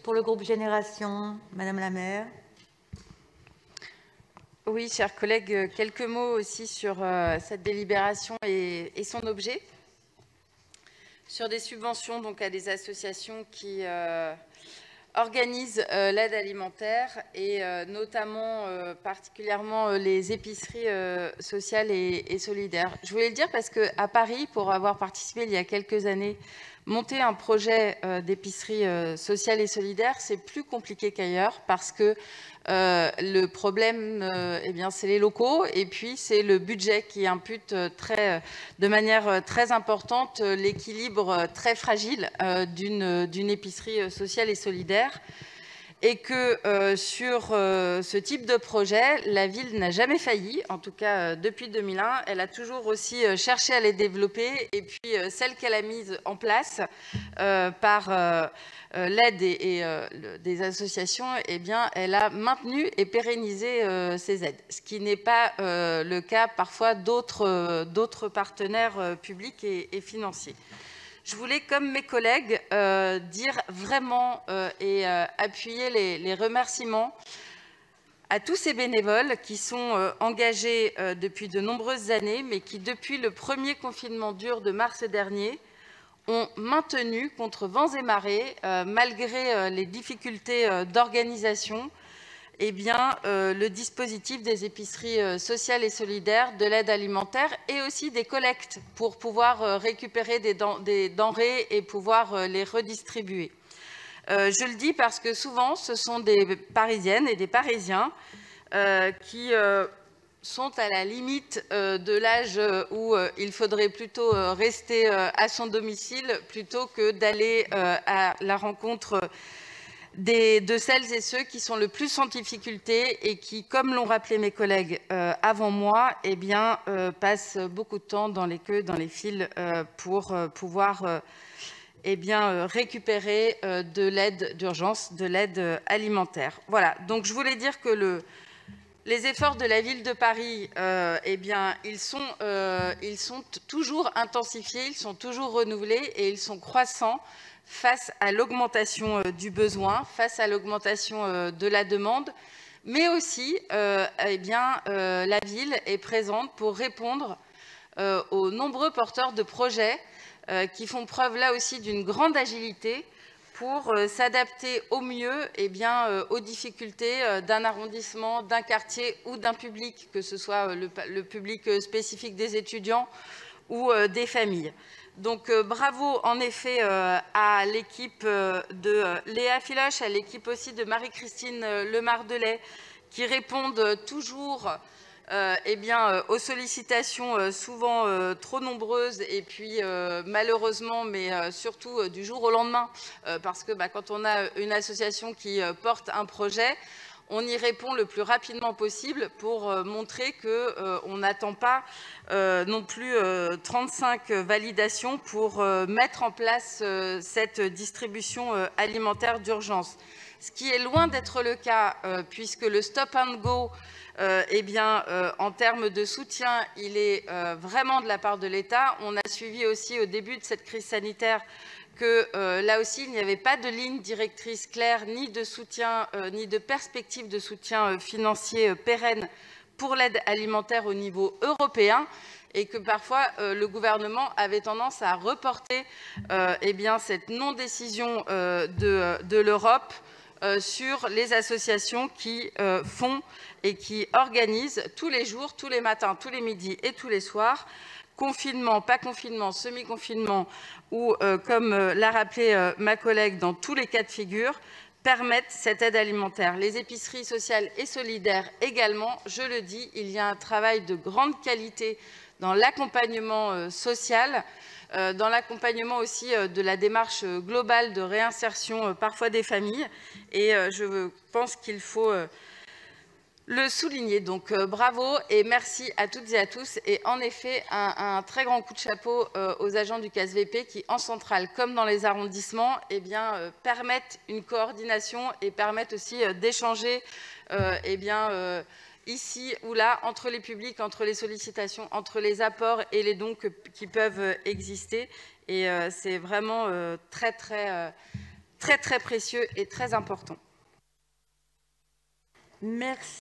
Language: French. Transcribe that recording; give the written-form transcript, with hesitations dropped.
Pour le groupe Génération, Madame la maire. Oui, chers collègues, quelques mots aussi sur cette délibération et son objet. Sur des subventions donc, à des associations qui organisent l'aide alimentaire et notamment particulièrement les épiceries sociales et solidaires. Je voulais le dire parce qu'à Paris, pour avoir participé il y a quelques années, monter un projet d'épicerie sociale et solidaire, c'est plus compliqué qu'ailleurs parce que le problème, eh bien, c'est les locaux et puis c'est le budget qui impute de manière très importante l'équilibre très fragile d'une épicerie sociale et solidaire. Et que sur ce type de projet, la ville n'a jamais failli, en tout cas depuis 2001. Elle a toujours aussi cherché à les développer et puis celles qu'elle a mises en place par l'aide des associations, eh bien, elle a maintenu et pérennisé ces aides, ce qui n'est pas le cas parfois d'autres partenaires publics et financiers. Je voulais, comme mes collègues, dire vraiment et appuyer les remerciements à tous ces bénévoles qui sont engagés depuis de nombreuses années, mais qui, depuis le premier confinement dur de mars dernier, ont maintenu contre vents et marées, malgré les difficultés d'organisation, eh bien, le dispositif des épiceries sociales et solidaires, de l'aide alimentaire et aussi des collectes pour pouvoir récupérer des denrées et pouvoir les redistribuer. Je le dis parce que souvent, ce sont des Parisiennes et des Parisiens qui sont à la limite de l'âge où il faudrait plutôt rester à son domicile plutôt que d'aller à la rencontre de celles et ceux qui sont le plus en difficulté et qui, comme l'ont rappelé mes collègues avant moi, eh bien, passent beaucoup de temps dans les queues, dans les files pour pouvoir eh bien, récupérer de l'aide d'urgence, de l'aide alimentaire. Voilà, donc je voulais dire que les efforts de la ville de Paris, eh bien, ils sont toujours intensifiés, ils sont toujours renouvelés et ils sont croissants face à l'augmentation du besoin, face à l'augmentation de la demande, mais aussi, eh bien, la ville est présente pour répondre aux nombreux porteurs de projets qui font preuve là aussi d'une grande agilité pour s'adapter au mieux eh bien, aux difficultés d'un arrondissement, d'un quartier ou d'un public, que ce soit le public spécifique des étudiants ou des familles. Donc bravo en effet à l'équipe de Léa Filoche, à l'équipe aussi de Marie-Christine Lemardelet, qui répondent toujours eh bien, aux sollicitations souvent trop nombreuses et puis malheureusement, mais surtout du jour au lendemain, parce que quand on a une association qui porte un projet, on y répond le plus rapidement possible pour montrer qu'on n'attend pas non plus 35 validations pour mettre en place cette distribution alimentaire d'urgence. Ce qui est loin d'être le cas, puisque le stop and go, eh bien, en termes de soutien, il est vraiment de la part de l'État. On a suivi aussi au début de cette crise sanitaire que là aussi, il n'y avait pas de ligne directrice claire, ni de soutien, ni de perspective de soutien financier pérenne pour l'aide alimentaire au niveau européen, et que parfois le gouvernement avait tendance à reporter eh bien, cette non-décision de l'Europe sur les associations qui font et qui organisent tous les jours, tous les matins, tous les midis et tous les soirs, confinement, pas confinement, semi-confinement, ou comme l'a rappelé ma collègue, dans tous les cas de figure, permettent cette aide alimentaire. Les épiceries sociales et solidaires également, je le dis, il y a un travail de grande qualité dans l'accompagnement social, dans l'accompagnement aussi de la démarche globale de réinsertion parfois des familles. Et je pense qu'il faut le souligner. Donc bravo et merci à toutes et à tous. Et en effet, un très grand coup de chapeau aux agents du CASVP qui, en centrale comme dans les arrondissements, eh bien, permettent une coordination et permettent aussi d'échanger eh bien, ici ou là, entre les publics, entre les sollicitations, entre les apports et les dons qui peuvent exister. Et c'est vraiment très très très précieux et très important. Merci.